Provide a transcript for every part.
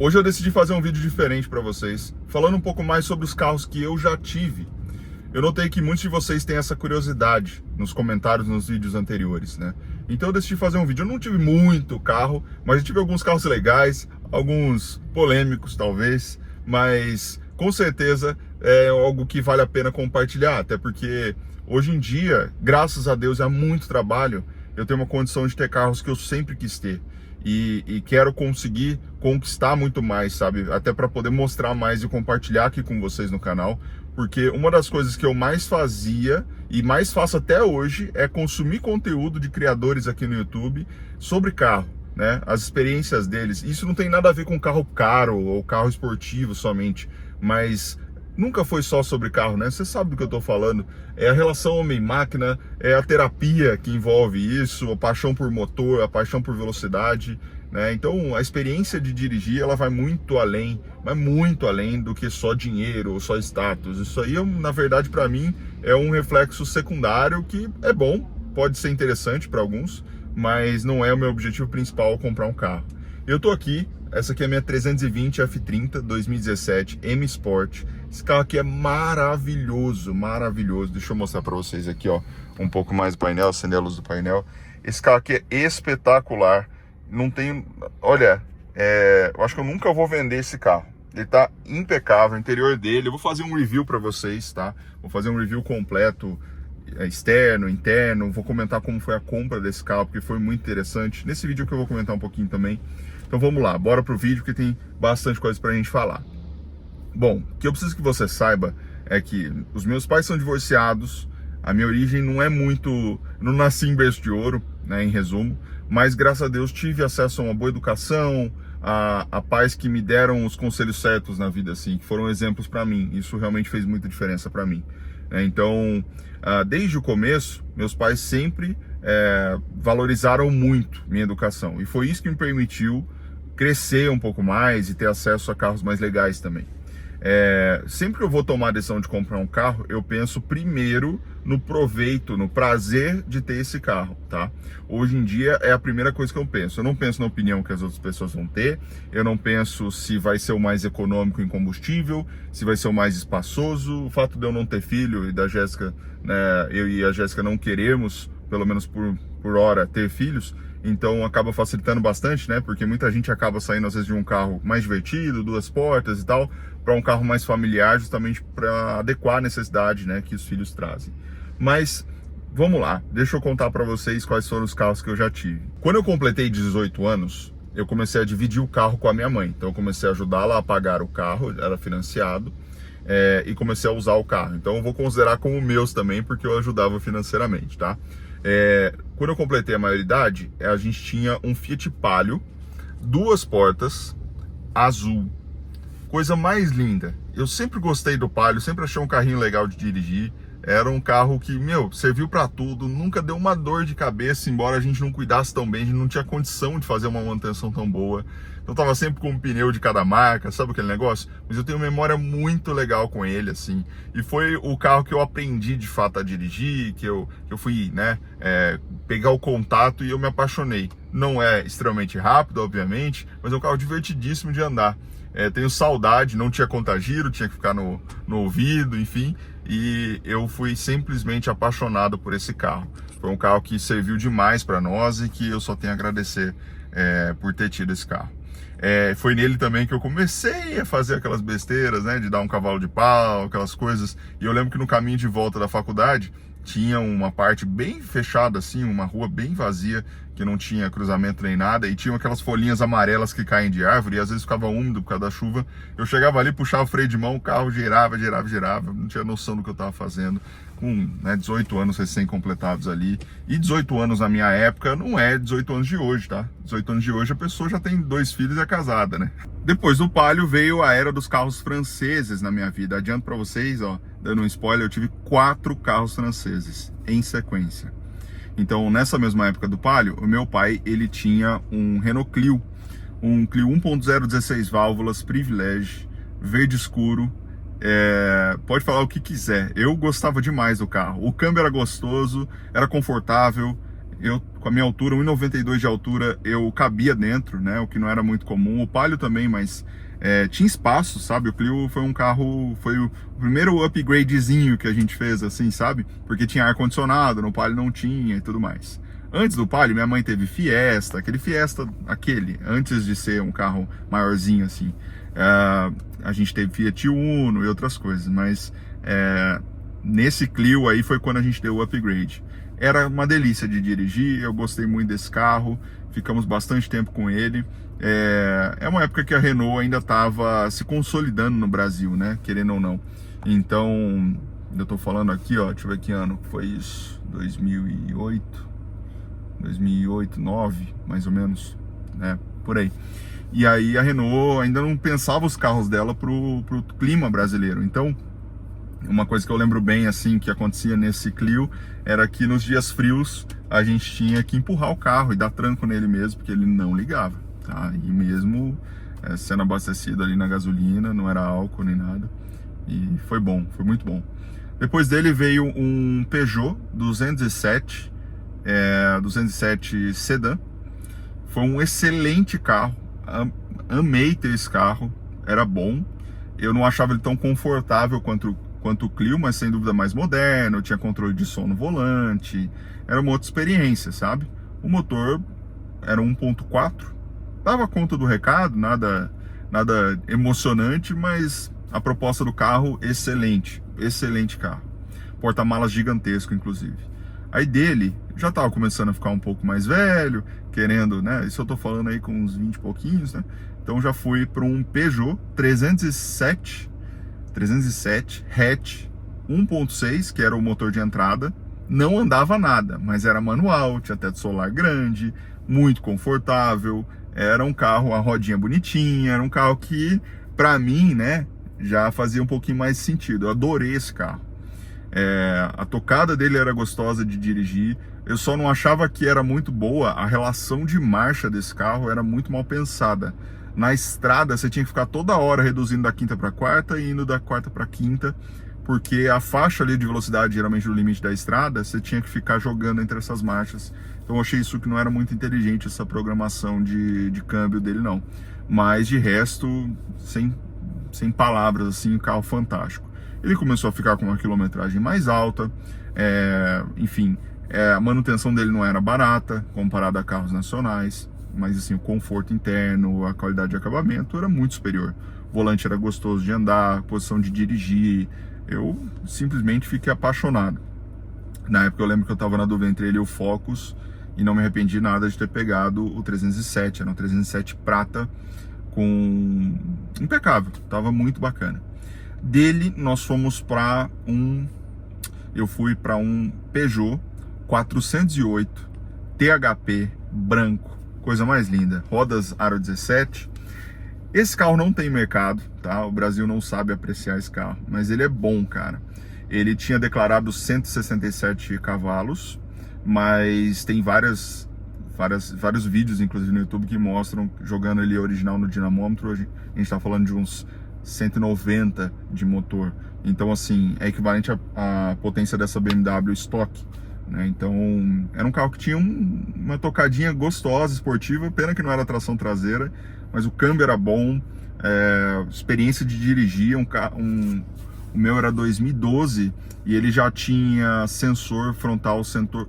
Hoje eu decidi fazer um vídeo diferente para vocês, falando um pouco mais sobre os carros que eu já tive. Eu notei que muitos de vocês têm essa curiosidade nos comentários nos vídeos anteriores, né? Então eu decidi fazer um vídeo. Eu não tive muito carro, mas eu tive alguns carros legais, alguns polêmicos talvez, mas com certeza é algo que vale a pena compartilhar, até porque hoje em dia, graças a Deus, há muito trabalho, eu tenho uma condição de ter carros que eu sempre quis ter. E quero conseguir conquistar muito mais, sabe? Até para poder mostrar mais e compartilhar aqui com vocês no canal. Porque uma das coisas que eu mais fazia e mais faço até hoje é consumir conteúdo de criadores aqui no YouTube sobre carro, né? As experiências deles. Isso não tem nada a ver com carro caro ou carro esportivo somente, mas nunca foi só sobre carro, né? Você sabe do que eu tô falando. É a relação homem-máquina, é a terapia que envolve isso, a paixão por motor, a paixão por velocidade, né? Então, a experiência de dirigir, ela vai muito além do que só dinheiro ou só status. Isso aí, na verdade, para mim, é um reflexo secundário que é bom, pode ser interessante para alguns, mas não é o meu objetivo principal comprar um carro. Eu tô aqui, essa aqui é a minha 320 F30 2017 M Sport. Esse carro aqui é maravilhoso, maravilhoso. Deixa eu mostrar para vocês aqui, ó, um pouco mais do painel, acender a luz do painel. Esse carro aqui é espetacular. Não tem, olha, eu acho que eu nunca vou vender esse carro. Ele tá impecável, o interior dele. Eu vou fazer um review para vocês, tá? Vou fazer um review completo, externo, interno. Vou comentar como foi a compra desse carro, porque foi muito interessante. Nesse vídeo que eu vou comentar um pouquinho também. Então vamos lá, bora pro vídeo que tem bastante coisa pra gente falar. Bom, o que eu preciso que você saiba é que os meus pais são divorciados, a minha origem não é muito... não nasci em berço de ouro, né, em resumo, mas graças a Deus tive acesso a uma boa educação, a pais que me deram os conselhos certos na vida, assim, que foram exemplos pra mim. Isso realmente fez muita diferença pra mim. Então, desde o começo, meus pais sempre valorizaram muito minha educação. E foi isso que me permitiu crescer um pouco mais e ter acesso a carros mais legais também. Sempre que eu vou tomar a decisão de comprar um carro, eu penso primeiro no proveito, no prazer de ter esse carro, tá? Hoje em dia é a primeira coisa que eu penso. Eu não penso na opinião que as outras pessoas vão ter, eu não penso se vai ser o mais econômico em combustível, se vai ser o mais espaçoso. O fato de eu não ter filho e da Jéssica, né, eu e a Jéssica não queremos, pelo menos por hora, ter filhos, então acaba facilitando bastante, né? Porque muita gente acaba saindo às vezes de um carro mais divertido, 2 portas e tal, para um carro mais familiar, justamente para adequar a necessidade, né, que os filhos trazem. Mas vamos lá, deixa eu contar para vocês quais foram os carros que eu já tive. Quando eu completei 18 anos, eu comecei a dividir o carro com a minha mãe. Então eu comecei a ajudá-la a pagar o carro, era financiado, e comecei a usar o carro. Então eu vou considerar como meus também, porque eu ajudava financeiramente, tá? Quando eu completei a maioridade, a gente tinha um Fiat Palio, 2 portas, azul. Coisa mais linda. Eu sempre gostei do Palio, sempre achei um carrinho legal de dirigir. Era um carro que, serviu para tudo, nunca deu uma dor de cabeça, embora a gente não cuidasse tão bem, a gente não tinha condição de fazer uma manutenção tão boa. Eu tava sempre com um pneu de cada marca, sabe aquele negócio? Mas eu tenho memória muito legal com ele, assim. E foi o carro que eu aprendi de fato a dirigir, que eu fui, né, pegar o contato e eu me apaixonei. Não é extremamente rápido, obviamente, mas é um carro divertidíssimo de andar. Tenho saudade, não tinha conta-giro, tinha que ficar no ouvido, enfim. E eu fui simplesmente apaixonado por esse carro. Foi um carro que serviu demais para nós e que eu só tenho a agradecer por ter tido esse carro. Foi nele também que eu comecei a fazer aquelas besteiras, né, de dar um cavalo de pau, aquelas coisas. E eu lembro que no caminho de volta da faculdade tinha uma parte bem fechada, assim, uma rua bem vazia, que não tinha cruzamento nem nada, e tinha aquelas folhinhas amarelas que caem de árvore, e às vezes ficava úmido por causa da chuva. Eu chegava ali, puxava o freio de mão, o carro girava, não tinha noção do que eu estava fazendo, com 18 anos recém-completados ali. E 18 anos na minha época não é 18 anos de hoje, tá? 18 anos de hoje a pessoa já tem 2 filhos e é casada, né? Depois do Palio veio a era dos carros franceses na minha vida. Adianto para vocês, ó, dando um spoiler, eu tive 4 carros franceses em sequência. Então, nessa mesma época do Palio, o meu pai, ele tinha um Renault Clio, um Clio 1.0 16 válvulas, Privilege, verde escuro. Pode falar o que quiser, eu gostava demais do carro. O câmbio era gostoso, era confortável, eu, com a minha altura, 1,92 de altura, eu cabia dentro, né? O que não era muito comum. O Palio também, mas tinha espaço, sabe? O Clio foi um carro, foi o primeiro upgradezinho que a gente fez, assim, sabe? Porque tinha ar-condicionado, no Palio não tinha e tudo mais. Antes do Palio, minha mãe teve Fiesta, antes de ser um carro maiorzinho, assim. A gente teve Fiat Uno e outras coisas, mas nesse Clio aí foi quando a gente deu o upgrade. Era uma delícia de dirigir, eu gostei muito desse carro, ficamos bastante tempo com ele. É uma época que a Renault ainda estava se consolidando no Brasil, né? Querendo ou não. Então, eu tô falando aqui, ó, deixa eu ver que ano foi isso, 2008, 2009, mais ou menos, né? Por aí. E aí a Renault ainda não pensava os carros dela pro clima brasileiro. Então, uma coisa que eu lembro bem, assim, que acontecia nesse Clio, era que nos dias frios a gente tinha que empurrar o carro e dar tranco nele mesmo, porque ele não ligava, tá? E mesmo sendo abastecido ali na gasolina, não era álcool nem nada. E foi bom, foi muito bom. Depois dele veio um Peugeot 207, 207 Sedan. Foi um excelente carro, amei ter esse carro, era bom. Eu não achava ele tão confortável quanto o Clio, mas sem dúvida mais moderno, tinha controle de som no volante, era uma outra experiência, sabe? O motor era 1.4, dava conta do recado, nada emocionante, mas a proposta do carro, excelente carro. Porta-malas gigantesco, inclusive. Aí dele, já estava começando a ficar um pouco mais velho, querendo, né? Isso eu tô falando aí com uns 20 e pouquinhos, né? Então já fui para um Peugeot 307 hatch 1.6, que era o motor de entrada. Não andava nada, mas era manual, tinha teto solar grande, muito confortável. Era um carro, a rodinha bonitinha, era um carro que, para mim, né, já fazia um pouquinho mais sentido. Eu adorei esse carro. A tocada dele era gostosa de dirigir. Eu só não achava que era muito boa. A relação de marcha desse carro era muito mal pensada. Na estrada você tinha que ficar toda hora reduzindo da quinta para quarta e indo da quarta para quinta, porque a faixa ali de velocidade, geralmente no limite da estrada, você tinha que ficar jogando entre essas marchas. Então eu achei isso que não era muito inteligente, essa programação de câmbio dele, não. Mas de resto, sem palavras, assim, um carro fantástico. Ele começou a ficar com uma quilometragem mais alta, enfim, a manutenção dele não era barata, comparada a carros nacionais, mas assim, o conforto interno, a qualidade de acabamento era muito superior. O volante era gostoso de andar, posição de dirigir, eu simplesmente fiquei apaixonado. Na época eu lembro que eu estava na dúvida entre ele e o Focus, e não me arrependi nada de ter pegado o 307, era um 307 prata, impecável, estava muito bacana. Dele nós fomos para eu fui para um Peugeot 408 THP branco, coisa mais linda, rodas aro 17. Esse carro não tem mercado, tá? O Brasil não sabe apreciar esse carro, mas ele é bom, cara. Ele tinha declarado 167 cavalos, mas tem vários vídeos, inclusive no YouTube, que mostram jogando ele original no dinamômetro. A gente tá falando de uns 190 de motor. Então, assim, é equivalente à potência dessa BMW Stock, né? Então, era um carro que tinha uma tocadinha gostosa, esportiva. Pena que não era tração traseira, mas o câmbio era bom. Experiência de dirigir. O meu era 2012 e ele já tinha sensor frontal,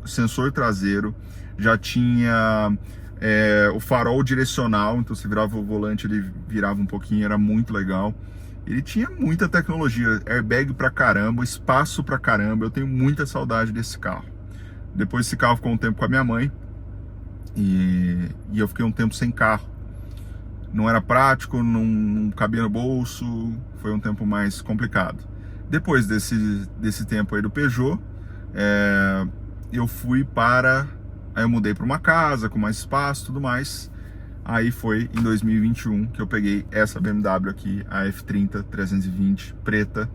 sensor traseiro, já tinha o farol direcional, então se virava o volante ele virava um pouquinho, era muito legal. Ele tinha muita tecnologia, airbag pra caramba, espaço pra caramba. Eu tenho muita saudade desse carro. Depois esse carro ficou um tempo com a minha mãe e eu fiquei um tempo sem carro. Não era prático, não cabia no bolso, foi um tempo mais complicado. Depois desse tempo aí do Peugeot, eu aí eu mudei para uma casa com mais espaço e tudo mais. Aí foi em 2021 que eu peguei essa BMW aqui, a F30 320 preta.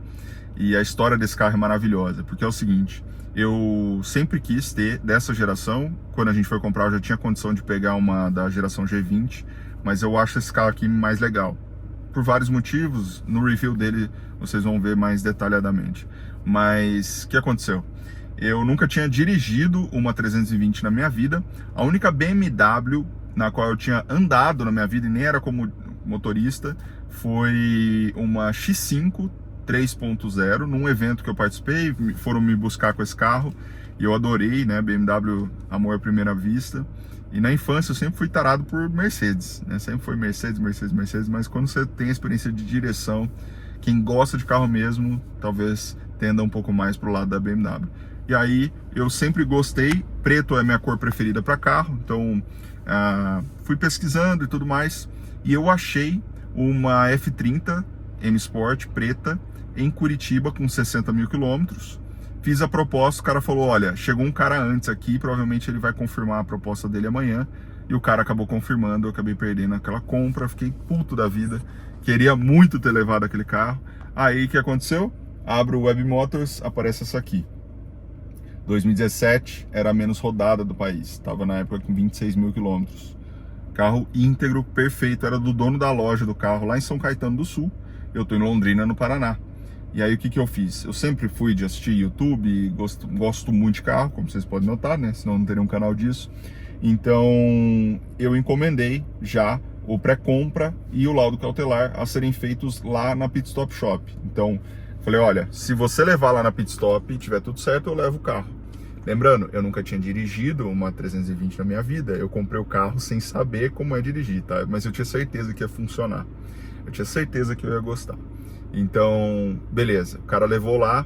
E a história desse carro é maravilhosa, porque é o seguinte: eu sempre quis ter dessa geração. Quando a gente foi comprar, eu já tinha condição de pegar uma da geração G20, mas eu acho esse carro aqui mais legal, por vários motivos. No review dele vocês vão ver mais detalhadamente. Mas o que aconteceu? Eu nunca tinha dirigido uma 320 na minha vida. A única BMW na qual eu tinha andado na minha vida e nem era como motorista foi uma X5 3.0, num evento que eu participei, foram me buscar com esse carro e eu adorei, né? BMW, amor à primeira vista. E na infância eu sempre fui tarado por Mercedes, né? Sempre foi Mercedes, mas quando você tem a experiência de direção, quem gosta de carro mesmo, talvez tenda um pouco mais pro lado da BMW. E aí eu sempre gostei, preto é minha cor preferida para carro, então fui pesquisando e tudo mais, e eu achei uma F30 M Sport preta em Curitiba com 60 mil quilômetros. Fiz a proposta, o cara falou, olha, chegou um cara antes aqui, provavelmente ele vai confirmar a proposta dele amanhã, e o cara acabou confirmando, eu acabei perdendo aquela compra, fiquei puto da vida, queria muito ter levado aquele carro. Aí o que aconteceu? Abro o Web Motors, aparece essa aqui. 2017, era a menos rodada do país, estava na época com 26 mil quilômetros. Carro íntegro, perfeito, era do dono da loja do carro lá em São Caetano do Sul, eu tô em Londrina, no Paraná. E aí o que eu fiz? Eu sempre fui de assistir YouTube, gosto muito de carro, como vocês podem notar, né? Senão não teria um canal disso. Então eu encomendei já o pré-compra e o laudo cautelar a serem feitos lá na Pit Stop Shop. Então falei, olha, se você levar lá na Pit Stop e tiver tudo certo, eu levo o carro. Lembrando, eu nunca tinha dirigido uma 320 na minha vida, eu comprei o carro sem saber como é dirigir, tá? Mas eu tinha certeza que ia funcionar, eu tinha certeza que eu ia gostar. Então, beleza, o cara levou lá,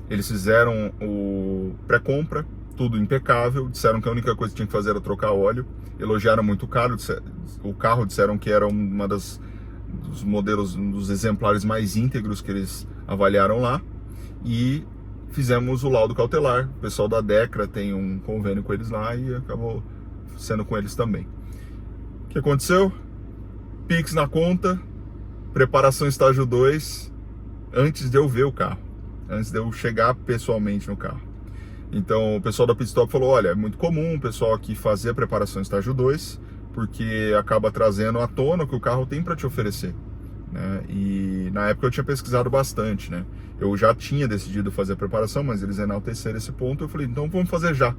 eles fizeram o pré-compra, tudo impecável, disseram que a única coisa que tinha que fazer era trocar óleo, elogiaram muito o carro, disseram que era dos modelos, um dos exemplares mais íntegros que eles avaliaram lá, e fizemos o laudo cautelar. O pessoal da Decra tem um convênio com eles lá e acabou sendo com eles também. O que aconteceu? Pix na conta, preparação estágio 2, antes de eu ver o carro, antes de eu chegar pessoalmente no carro. Então o pessoal da Pit Stop falou, olha, é muito comum o pessoal aqui fazer a preparação estágio 2, porque acaba trazendo à tona o que o carro tem para te oferecer, né? E na época eu tinha pesquisado bastante, né? Eu já tinha decidido fazer a preparação, mas eles enalteceram esse ponto, eu falei, então vamos fazer já.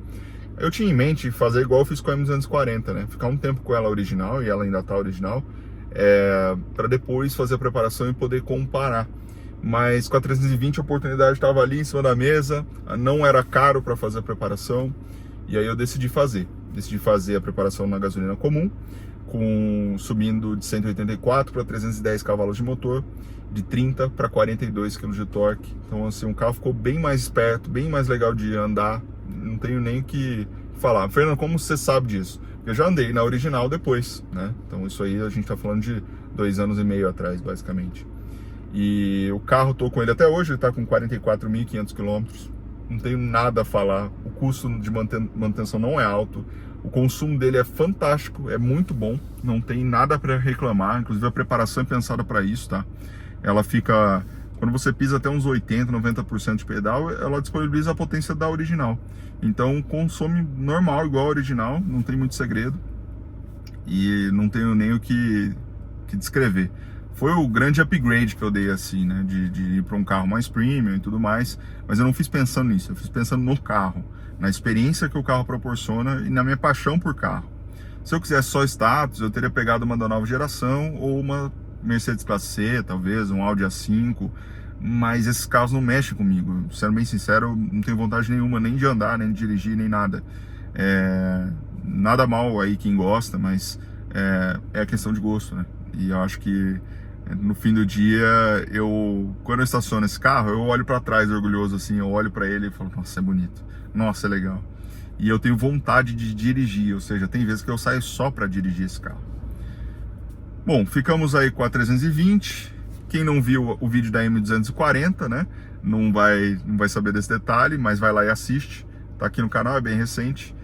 Eu tinha em mente fazer igual eu fiz com a M240, né? Ficar um tempo com ela original, e ela ainda tá original, para depois fazer a preparação e poder comparar. Mas com a 320 a oportunidade estava ali em cima da mesa, não era caro para fazer a preparação, e aí eu decidi fazer a preparação na gasolina comum, subindo de 184 para 310 cavalos de motor, de 30 para 42 kg de torque. Então assim, o carro ficou bem mais esperto, bem mais legal de andar, não tenho nem o que falar. Fernando, como você sabe disso? Eu já andei na original depois, né? Então isso aí a gente tá falando de 2 anos e meio atrás, basicamente. E o carro, tô com ele até hoje, ele tá com 44.500 quilômetros. Não tenho nada a falar, o custo de manutenção não é alto, o consumo dele é fantástico, é muito bom, não tem nada para reclamar, inclusive a preparação é pensada para isso, tá? Ela fica, quando você pisa até uns 80, 90% de pedal, ela disponibiliza a potência da original. Então consome normal, igual a original, não tem muito segredo. E não tenho nem o que descrever. Foi o grande upgrade que eu dei, assim, né? De ir para um carro mais premium e tudo mais. Mas eu não fiz pensando nisso, eu fiz pensando no carro, na experiência que o carro proporciona e na minha paixão por carro. Se eu quisesse só status, eu teria pegado uma da nova geração ou uma Mercedes Classe C, talvez, um Audi A5. Mas esses carros não mexem comigo. Sendo bem sincero, eu não tenho vontade nenhuma nem de andar, nem de dirigir, nem nada. Nada mal aí quem gosta, mas é questão de gosto, né? E eu acho que no fim do dia, quando eu estaciono esse carro, eu olho para trás orgulhoso assim, eu olho para ele e falo, nossa, é bonito, nossa, é legal. E eu tenho vontade de dirigir, ou seja, tem vezes que eu saio só para dirigir esse carro. Bom, ficamos aí com a 320. Quem não viu o vídeo da M240, né, não vai saber desse detalhe, mas vai lá e assiste. Tá aqui no canal, é bem recente.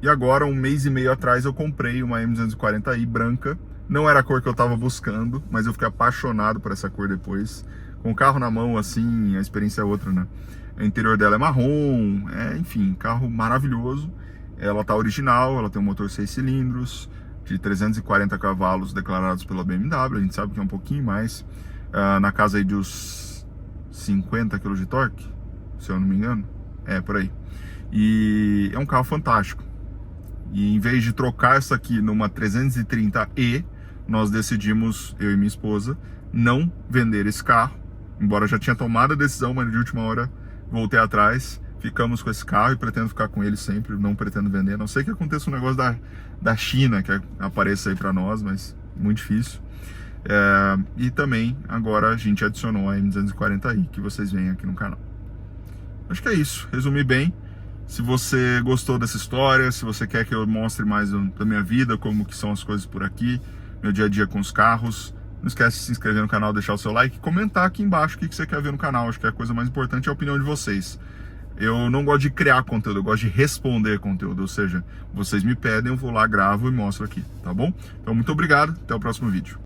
E agora, 1 mês e meio atrás, eu comprei uma M240i branca. Não era a cor que eu tava buscando, mas eu fiquei apaixonado por essa cor depois. Com o carro na mão, assim, a experiência é outra, né? O interior dela é marrom, enfim, carro maravilhoso. Ela tá original, ela tem um motor 6 cilindros, de 340 cavalos declarados pela BMW, a gente sabe que é um pouquinho mais, na casa aí dos 50 kg de torque, se eu não me engano. É, por aí. E é um carro fantástico. E em vez de trocar essa aqui numa 330e, nós decidimos, eu e minha esposa, não vender esse carro. Embora já tinha tomado a decisão, mas de última hora voltei atrás. Ficamos com esse carro e pretendo ficar com ele sempre, não pretendo vender. A não sei que aconteça um negócio da China que apareça aí para nós, mas muito difícil. E também agora a gente adicionou a M240i, que vocês veem aqui no canal. Acho que é isso, resumi bem. Se você gostou dessa história, se você quer que eu mostre mais da minha vida, como que são as coisas por aqui, meu dia a dia com os carros, não esquece de se inscrever no canal, deixar o seu like e comentar aqui embaixo o que você quer ver no canal. Acho que a coisa mais importante é a opinião de vocês. Eu não gosto de criar conteúdo, eu gosto de responder conteúdo, ou seja, vocês me pedem, eu vou lá, gravo e mostro aqui, tá bom? Então muito obrigado, até o próximo vídeo.